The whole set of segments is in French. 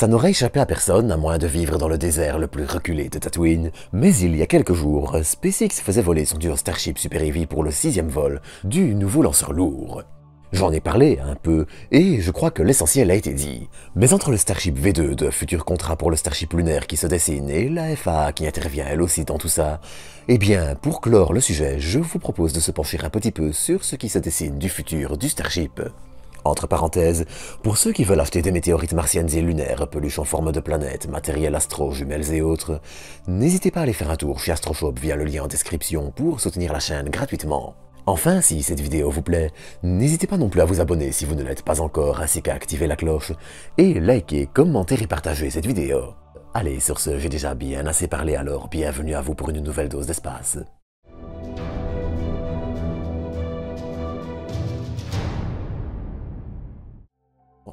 Ça n'aurait échappé à personne, à moins de vivre dans le désert le plus reculé de Tatooine, mais il y a quelques jours, SpaceX faisait voler son duo Starship Super Heavy pour le 6e vol du nouveau lanceur lourd. J'en ai parlé un peu, et je crois que l'essentiel a été dit. Mais entre le Starship V2 de futurs contrats pour le Starship lunaire qui se dessine et la FAA qui intervient elle aussi dans tout ça, eh bien, pour clore le sujet, je vous propose de se pencher un petit peu sur ce qui se dessine du futur du Starship. Entre parenthèses, pour ceux qui veulent acheter des météorites martiennes et lunaires, peluches en forme de planètes, matériel astro, jumelles et autres, n'hésitez pas à aller faire un tour chez AstroShop via le lien en description pour soutenir la chaîne gratuitement. Enfin, si cette vidéo vous plaît, n'hésitez pas non plus à vous abonner si vous ne l'êtes pas encore, ainsi qu'à activer la cloche, et liker, commenter et partager cette vidéo. Allez, sur ce, j'ai déjà bien assez parlé alors, bienvenue à vous pour une nouvelle dose d'espace.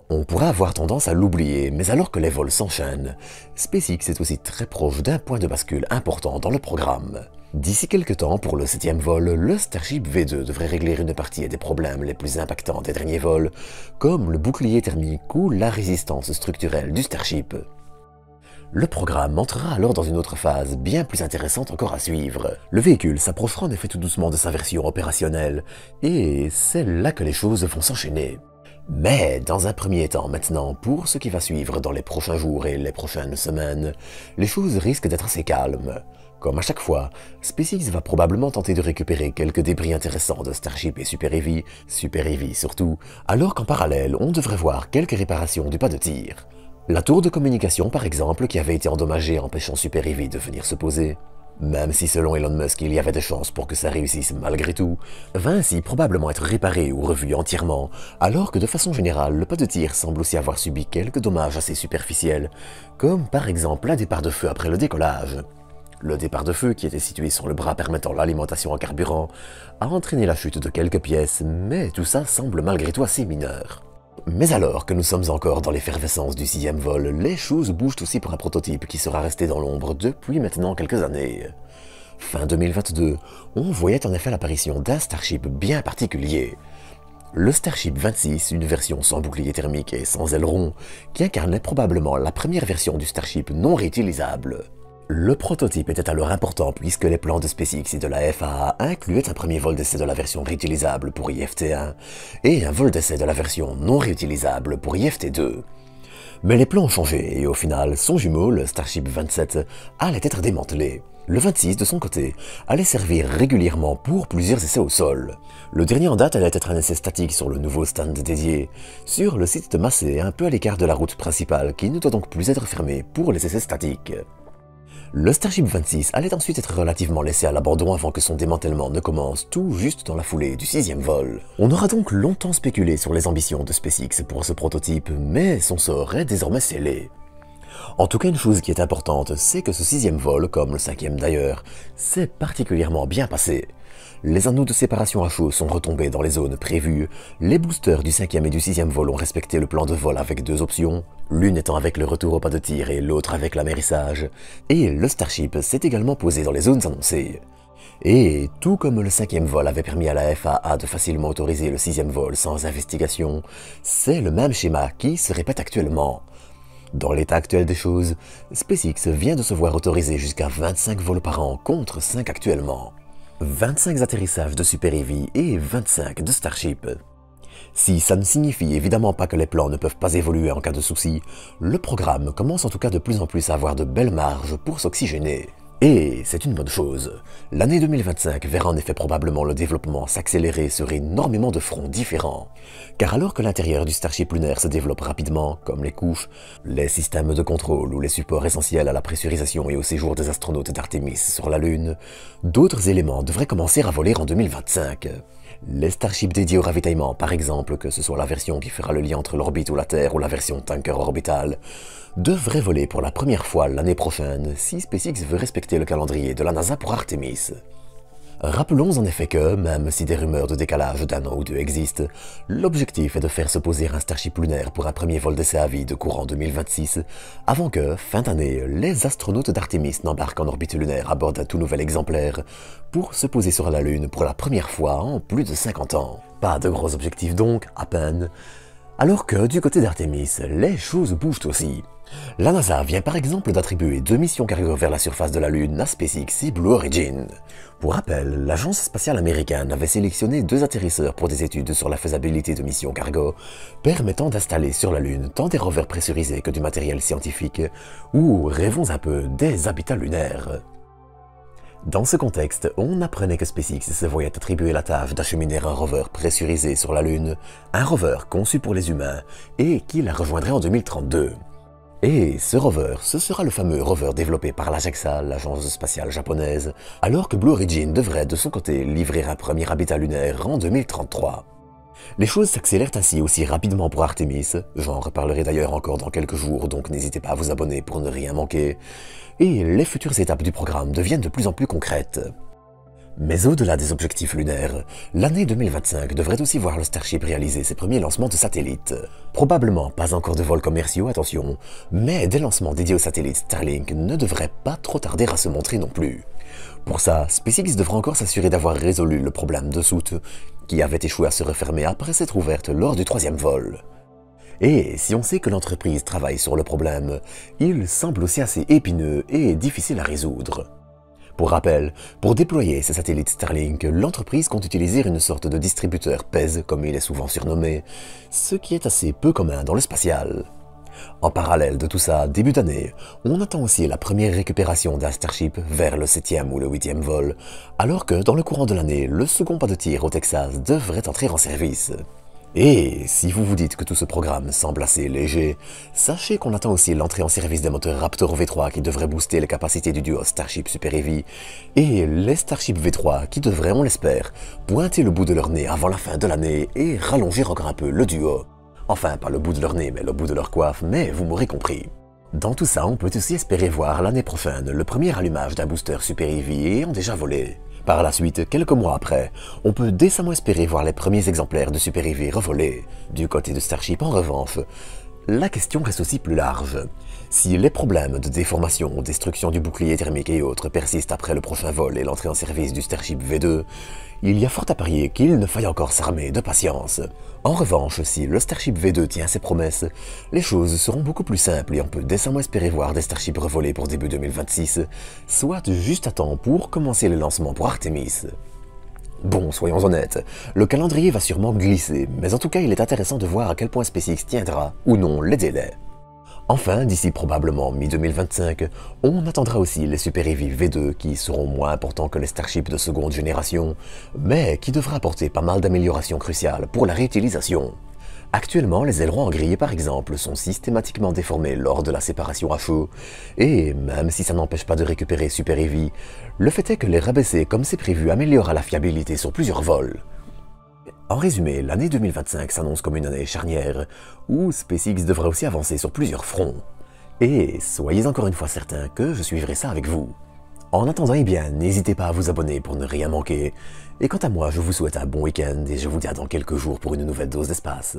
On pourrait avoir tendance à l'oublier, mais alors que les vols s'enchaînent, SpaceX est aussi très proche d'un point de bascule important dans le programme. D'ici quelques temps, pour le 7e vol, le Starship V2 devrait régler une partie des problèmes les plus impactants des derniers vols, comme le bouclier thermique ou la résistance structurelle du Starship. Le programme entrera alors dans une autre phase, bien plus intéressante encore à suivre. Le véhicule s'approchera en effet tout doucement de sa version opérationnelle, et c'est là que les choses vont s'enchaîner. Mais dans un premier temps maintenant, pour ce qui va suivre dans les prochains jours et les prochaines semaines, les choses risquent d'être assez calmes. Comme à chaque fois, SpaceX va probablement tenter de récupérer quelques débris intéressants de Starship et Super Heavy surtout, alors qu'en parallèle, on devrait voir quelques réparations du pas de tir. La tour de communication par exemple, qui avait été endommagée empêchant Super Heavy de venir se poser, même si selon Elon Musk il y avait des chances pour que ça réussisse malgré tout, va ainsi probablement être réparé ou revu entièrement, alors que de façon générale, le pas de tir semble aussi avoir subi quelques dommages assez superficiels, comme par exemple un départ de feu après le décollage. Le départ de feu, qui était situé sur le bras permettant l'alimentation en carburant, a entraîné la chute de quelques pièces, mais tout ça semble malgré tout assez mineur. Mais alors que nous sommes encore dans l'effervescence du 6e vol, les choses bougent aussi pour un prototype qui sera resté dans l'ombre depuis maintenant quelques années. Fin 2022, on voyait en effet l'apparition d'un Starship bien particulier. Le Starship 26, une version sans bouclier thermique et sans aileron, qui incarnait probablement la première version du Starship non réutilisable. Le prototype était alors important puisque les plans de SpaceX et de la FAA incluaient un premier vol d'essai de la version réutilisable pour IFT-1 et un vol d'essai de la version non réutilisable pour IFT-2. Mais les plans ont changé et au final, son jumeau, le Starship 27, allait être démantelé. Le 26, de son côté, allait servir régulièrement pour plusieurs essais au sol. Le dernier en date allait être un essai statique sur le nouveau stand dédié, sur le site de Massey, un peu à l'écart de la route principale qui ne doit donc plus être fermé pour les essais statiques. Le Starship 26 allait ensuite être relativement laissé à l'abandon avant que son démantèlement ne commence tout juste dans la foulée du 6e vol. On aura donc longtemps spéculé sur les ambitions de SpaceX pour ce prototype, mais son sort est désormais scellé. En tout cas, une chose qui est importante, c'est que ce 6e vol, comme le 5e d'ailleurs, s'est particulièrement bien passé. Les anneaux de séparation à chaud sont retombés dans les zones prévues, les boosters du 5e et du 6e vol ont respecté le plan de vol avec deux options, l'une étant avec le retour au pas de tir et l'autre avec l'amérissage, et le Starship s'est également posé dans les zones annoncées. Et tout comme le 5e vol avait permis à la FAA de facilement autoriser le 6e vol sans investigation, c'est le même schéma qui se répète actuellement. Dans l'état actuel des choses, SpaceX vient de se voir autoriser jusqu'à 25 vols par an contre 5 actuellement. 25 atterrissages de Super Heavy et 25 de Starship. Si ça ne signifie évidemment pas que les plans ne peuvent pas évoluer en cas de souci, le programme commence en tout cas de plus en plus à avoir de belles marges pour s'oxygéner. Et c'est une bonne chose. L'année 2025 verra en effet probablement le développement s'accélérer sur énormément de fronts différents. Car alors que l'intérieur du Starship lunaire se développe rapidement, comme les couches, les systèmes de contrôle ou les supports essentiels à la pressurisation et au séjour des astronautes d'Artemis sur la Lune, d'autres éléments devraient commencer à voler en 2025. Les Starships dédiés au ravitaillement, par exemple, que ce soit la version qui fera le lien entre l'orbite ou la Terre ou la version tanker orbital, devraient voler pour la première fois l'année prochaine si SpaceX veut respecter le calendrier de la NASA pour Artemis. Rappelons en effet que, même si des rumeurs de décalage d'un an ou deux existent, l'objectif est de faire se poser un Starship lunaire pour un premier vol d'essai à vide courant 2026, avant que, fin d'année, les astronautes d'Artemis n'embarquent en orbite lunaire à bord d'un tout nouvel exemplaire pour se poser sur la Lune pour la première fois en plus de 50 ans. Pas de gros objectifs donc, à peine. Alors que, du côté d'Artemis, les choses bougent aussi. La NASA vient par exemple d'attribuer 2 missions cargo vers la surface de la Lune à SpaceX et Blue Origin. Pour rappel, l'agence spatiale américaine avait sélectionné 2 atterrisseurs pour des études sur la faisabilité de missions cargo, permettant d'installer sur la Lune tant des rovers pressurisés que du matériel scientifique, ou, rêvons un peu, des habitats lunaires. Dans ce contexte, on apprenait que SpaceX se voyait attribuer la tâche d'acheminer un rover pressurisé sur la Lune, un rover conçu pour les humains, et qui la rejoindrait en 2032. Et ce rover, ce sera le fameux rover développé par la JAXA, l'agence spatiale japonaise, alors que Blue Origin devrait de son côté livrer un premier habitat lunaire en 2033. Les choses s'accélèrent ainsi aussi rapidement pour Artemis, j'en reparlerai d'ailleurs encore dans quelques jours, donc n'hésitez pas à vous abonner pour ne rien manquer, et les futures étapes du programme deviennent de plus en plus concrètes. Mais au-delà des objectifs lunaires, l'année 2025 devrait aussi voir le Starship réaliser ses premiers lancements de satellites. Probablement pas encore de vols commerciaux, attention, mais des lancements dédiés au satellite Starlink ne devraient pas trop tarder à se montrer non plus. Pour ça, SpaceX devra encore s'assurer d'avoir résolu le problème de soute, qui avait échoué à se refermer après s'être ouverte lors du 3e vol. Et si on sait que l'entreprise travaille sur le problème, il semble aussi assez épineux et difficile à résoudre. Pour rappel, pour déployer ces satellites Starlink, l'entreprise compte utiliser une sorte de distributeur PES, comme il est souvent surnommé, ce qui est assez peu commun dans le spatial. En parallèle de tout ça, début d'année, on attend aussi la première récupération d'un Starship vers le 7e ou le 8e vol, alors que dans le courant de l'année, le second pas de tir au Texas devrait entrer en service. Et si vous vous dites que tout ce programme semble assez léger, sachez qu'on attend aussi l'entrée en service des moteurs Raptor V3 qui devraient booster les capacités du duo Starship Super Heavy, et les Starship V3 qui devraient, on l'espère, pointer le bout de leur nez avant la fin de l'année et rallonger encore un peu le duo. Enfin, pas le bout de leur nez, mais le bout de leur coiffe, mais vous m'aurez compris. Dans tout ça, on peut aussi espérer voir l'année prochaine le premier allumage d'un booster Super Heavy ayant déjà volé. Par la suite, quelques mois après, on peut décemment espérer voir les premiers exemplaires de Super Heavy revoler. Du côté de Starship, en revanche, la question reste aussi plus large. Si les problèmes de déformation, destruction du bouclier thermique et autres persistent après le prochain vol et l'entrée en service du Starship V2, il y a fort à parier qu'il ne faille encore s'armer de patience. En revanche, si le Starship V2 tient ses promesses, les choses seront beaucoup plus simples et on peut décemment espérer voir des Starships revolés pour début 2026, soit juste à temps pour commencer les lancements pour Artemis. Bon, soyons honnêtes, le calendrier va sûrement glisser, mais en tout cas il est intéressant de voir à quel point SpaceX tiendra ou non les délais. Enfin, d'ici probablement mi-2025, on attendra aussi les Super Heavy V2 qui seront moins importants que les Starships de seconde génération, mais qui devraient apporter pas mal d'améliorations cruciales pour la réutilisation. Actuellement, les ailerons en grille par exemple sont systématiquement déformés lors de la séparation à chaud, et même si ça n'empêche pas de récupérer Super Heavy, le fait est que les rabaisser comme c'est prévu améliorera la fiabilité sur plusieurs vols. En résumé, l'année 2025 s'annonce comme une année charnière, où SpaceX devrait aussi avancer sur plusieurs fronts. Et soyez encore une fois certains que je suivrai ça avec vous. En attendant, eh bien, n'hésitez pas à vous abonner pour ne rien manquer. Et quant à moi, je vous souhaite un bon week-end et je vous dis à dans quelques jours pour une nouvelle dose d'espace.